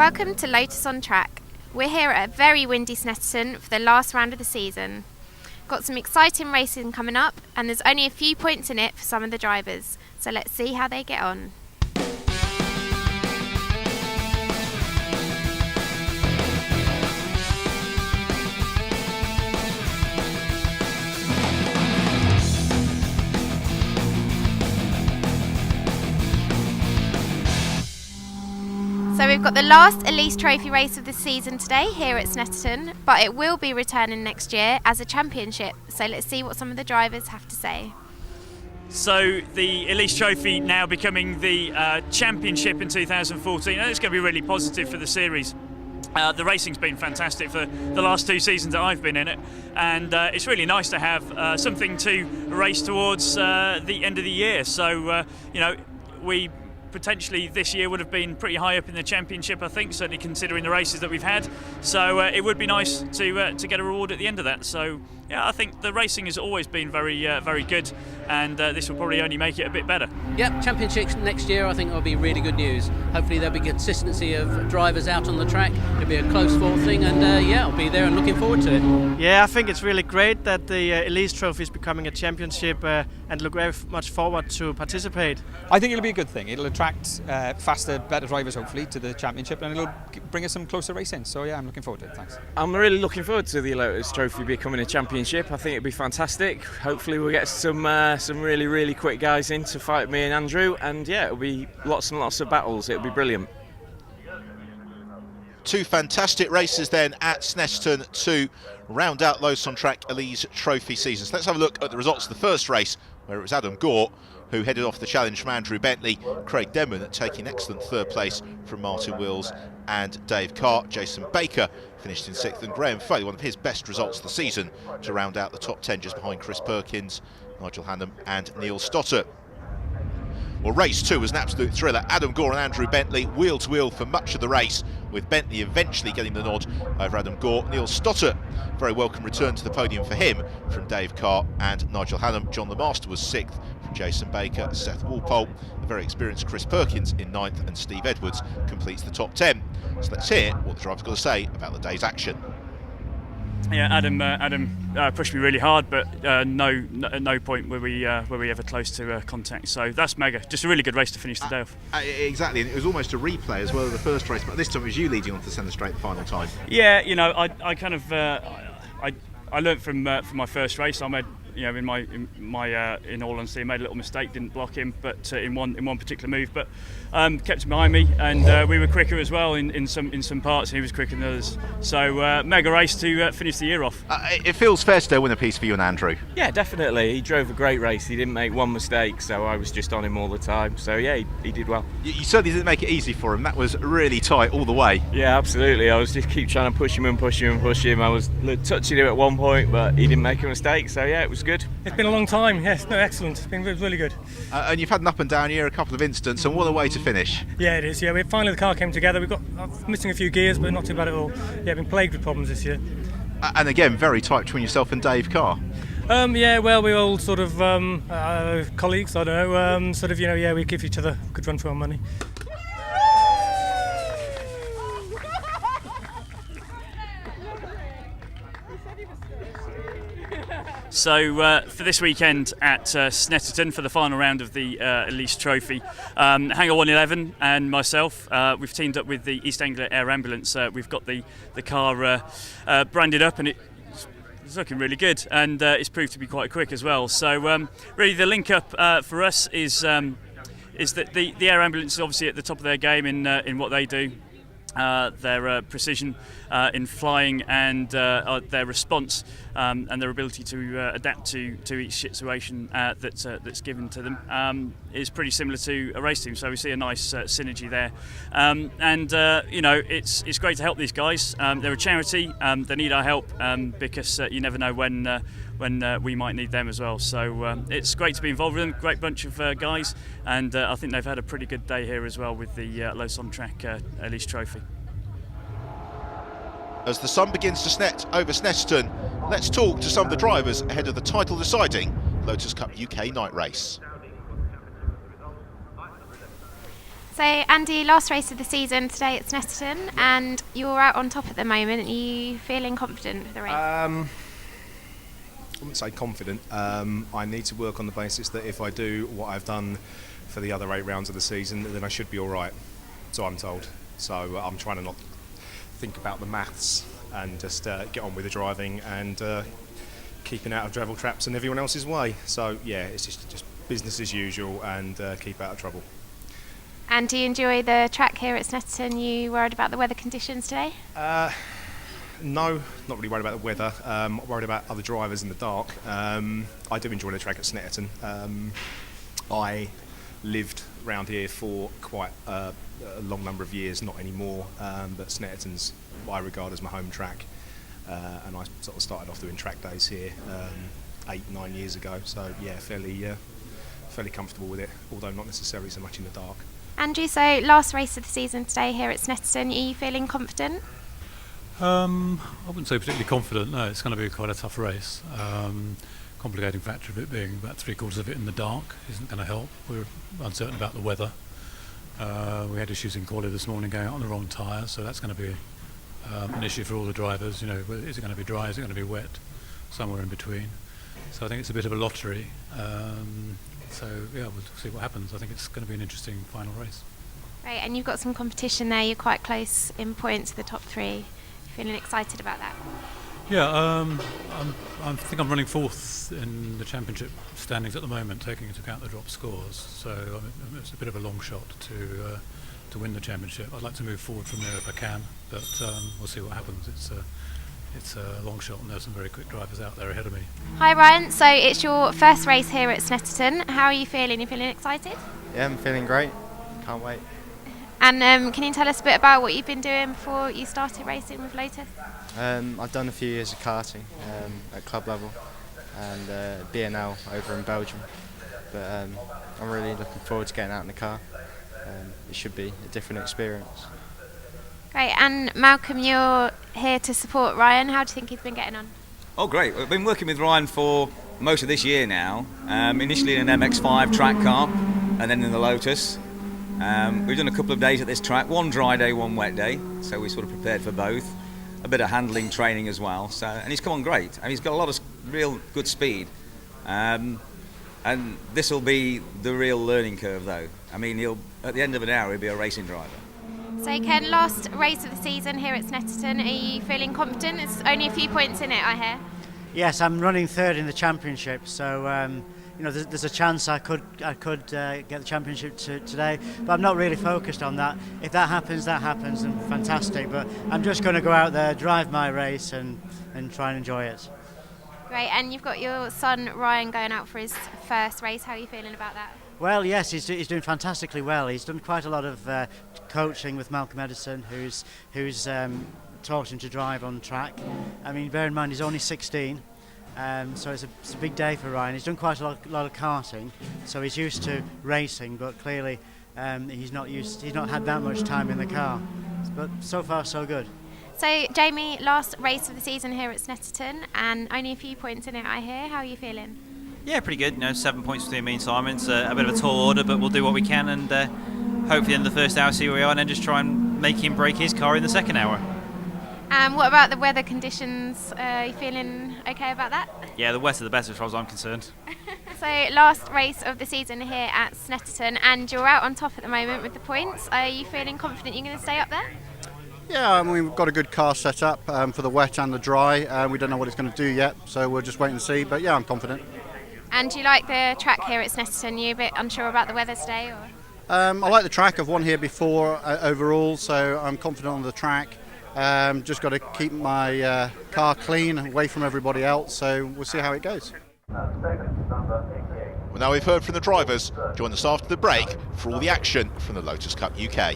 Welcome to Lotus on Track. We're here at a very windy Snetterton for the last round of the season. Got some exciting racing coming up, and there's only a few points in it for some of the drivers, so let's see how they get on. So we've got the last Elise Trophy race of the season today here at Snetterton, but it will be returning next year as a championship. So let's see what some of the drivers have to say. So the Elise Trophy now becoming the championship in 2014, and it's going to be really positive for the series. The racing's been fantastic for the last 2 seasons that I've been in it, and it's really nice to have something to race towards the end of the year. So, we potentially this year would have been pretty high up in the championship, I think, certainly considering the races that we've had. So it would be nice to get a reward at the end of that. So yeah, I think the racing has always been very good, and this will probably only make it a bit better. Yep, championship next year I think will be really good news. Hopefully there'll be consistency of drivers out on the track. It'll be a close fought thing, and I'll be there and looking forward to it. Yeah, I think it's really great that the Elise Trophy is becoming a championship, and look very much forward to participate. I think it'll be a good thing. It'll attract faster, better drivers hopefully to the championship, and it'll bring us some closer racing. So yeah, I'm looking forward to it. Thanks. I'm really looking forward to the Lotus Trophy becoming a championship. I think it'll be fantastic. Hopefully we'll get some really quick guys in to fight me and Andrew, and yeah, it'll be lots and lots of battles. It'll be brilliant. 2 fantastic races then at Snetterton to round out Lotus on Track Elise Trophy season. So let's have a look at the results of the first race, where it was Adam Gore who headed off the challenge from Andrew Bentley, Craig Denman taking excellent 3rd place from Martin Wills and Dave Carr. Jason Baker finished in 6th, and Graham Foley, one of his best results of the season, to round out the top 10 just behind Chris Perkins, Nigel Hannam and Neil Stotter. Well, race 2 was an absolute thriller. Adam Gore and Andrew Bentley wheel to wheel for much of the race, with Bentley eventually getting the nod over Adam Gore. Neil Stotter, very welcome return to the podium for him from Dave Carr and Nigel Hannam. John the Master was 6th from Jason Baker. Seth Walpole, the very experienced Chris Perkins in 9th, and Steve Edwards completes the top 10. So let's hear what the driver's got to say about the day's action. Yeah, Adam pushed me really hard, but at no point were we ever close to contact. So that's mega. Just a really good race to finish the day off. Exactly, and it was almost a replay as well of the first race, but this time it was you leading on to centre straight the final time. Yeah, I learnt from my first race. I made, in all honesty, I made a little mistake, didn't block him, but in one particular move, but kept him behind me, and we were quicker as well in some parts, and he was quicker than others. So mega race to finish the year off. It feels fair to win a piece for you and Andrew. Yeah, definitely. He drove a great race. He didn't make one mistake, so I was just on him all the time. So yeah, he did well. You certainly didn't make it easy for him. That was really tight all the way. Yeah, absolutely. I was just keep trying to push him. I was touching him at one point, but he didn't make a mistake. So yeah, it was good. It's been a long time. Yes, no, excellent. It's been really good. And you've had an up and down year, a couple of incidents, and what a way to finish. Yeah, it is. Yeah, finally the car came together. We got missing a few gears, but not too bad at all. Yeah, been plagued with problems this year. And again, very tight between yourself and Dave Carr. Yeah, well, we're all sort of colleagues. I don't know. We give each other a good run for our money. So for this weekend at Snetterton for the final round of the Elise Trophy, Hangar 111 and myself, we've teamed up with the East Anglia Air Ambulance. We've got the car branded up, and it's looking really good, and it's proved to be quite quick as well. So really the link up for us is that the Air Ambulance is obviously at the top of their game in what they do. Their precision in flying, and their response and their ability to adapt to each situation that's given to them is pretty similar to a race team. So we see a nice synergy there, it's great to help these guys. They're a charity. They need our help because you never know when we might need them as well. So it's great to be involved with them. Great bunch of guys, and I think they've had a pretty good day here as well with the Lotus on Track Elise Trophy. As the sun begins to set over Snetterton, let's talk to some of the drivers ahead of the title-deciding Lotus Cup UK night race. So Andy, last race of the season today at Snetterton, and you're out on top at the moment. Are you feeling confident for the race? I wouldn't say confident. I need to work on the basis that if I do what I've done for the other 8 rounds of the season, then I should be all right. So I'm told. So I'm trying to not think about the maths and just get on with the driving and keeping out of gravel traps and everyone else's way. So yeah, it's just business as usual and keep out of trouble. And do you enjoy the track here at Snetterton? You worried about the weather conditions today? No, not really worried about the weather. Worried about other drivers in the dark. I do enjoy the track at Snetterton. I lived round here for quite a long number of years, not anymore, but Snetterton's I regard as my home track. And I sort of started off doing track days here 8-9 years ago. So yeah, fairly comfortable with it, although not necessarily so much in the dark. Andrew, so last race of the season today here at Snetterton, are you feeling confident? I wouldn't say particularly confident, no, it's going to be quite a tough race. Complicating factor of it being about 3/4 of it in the dark isn't going to help. We're uncertain about the weather. We had issues in quali this morning going out on the wrong tyre, so that's going to be an issue for all the drivers. You know, is it going to be dry, is it going to be wet, somewhere in between. So I think it's a bit of a lottery. So yeah, we'll see what happens. I think it's going to be an interesting final race. Right, and you've got some competition there. You're quite close in points to the top 3. Feeling excited about that? Yeah, I think I'm running 4th in the championship standings at the moment, taking into account the drop scores. So it's a bit of a long shot to win the championship. I'd like to move forward from there if I can, but we'll see what happens. It's a long shot and there's some very quick drivers out there ahead of me. Hi Ryan, so it's your first race here at Snetterton. How are you feeling? You feeling excited? Yeah, I'm feeling great. Can't wait. And can you tell us a bit about what you've been doing before you started racing with Lotus? I've done a few years of karting at club level and BNL over in Belgium, but I'm really looking forward to getting out in the car. It should be a different experience. Great, and Malcolm, you're here to support Ryan. How do you think he's been getting on? Oh great, we've been working with Ryan for most of this year now, initially in an MX-5 track car and then in the Lotus. We've done a couple of days at this track, one dry day, one wet day, so we sort of prepared for both. A bit of handling training as well, so, and he's come on great. I mean, he's got a lot of real good speed, and this will be the real learning curve though. I mean, at the end of an hour he'll be a racing driver. So Ken, last race of the season here at Snetterton, are you feeling confident? There's only a few points in it, I hear. Yes, I'm running 3rd in the championship, so you know, there's a chance I could get the championship today, but I'm not really focused on that. If that happens, and fantastic. But I'm just going to go out there, drive my race, and try and enjoy it. Great, and you've got your son Ryan going out for his first race. How are you feeling about that? Well, yes, he's doing fantastically well. He's done quite a lot of coaching with Malcolm Edison, who's taught him to drive on track. I mean, bear in mind he's only 16. So it's a big day for Ryan. He's done quite a lot of karting, so he's used to racing, but clearly he's not had that much time in the car. But so far so good. So Jamie, last race of the season here at Snetterton, and only a few points in it, I hear. How are you feeling? Yeah, pretty good. You know, 7 points between me and Simon. It's a bit of a tall order, but we'll do what we can, and hopefully in the first hour see where we are, and then just try and make him break his car in the second hour. What about the weather conditions? Are you feeling okay about that? Yeah, the wetter the better as far as I'm concerned. So last race of the season here at Snetterton, and you're out on top at the moment with the points. Are you feeling confident you're going to stay up there? Yeah, I mean, we've got a good car set up for the wet and the dry. We don't know what it's going to do yet, so we'll just wait and see. But yeah, I'm confident. And do you like the track here at Snetterton? You a bit unsure about the weather today? Or? I like the track. I've won here before overall, so I'm confident on the track. Just got to keep my car clean, away from everybody else, so we'll see how it goes. Well, now we've heard from the drivers. Join us after the break for all the action from the Lotus Cup UK.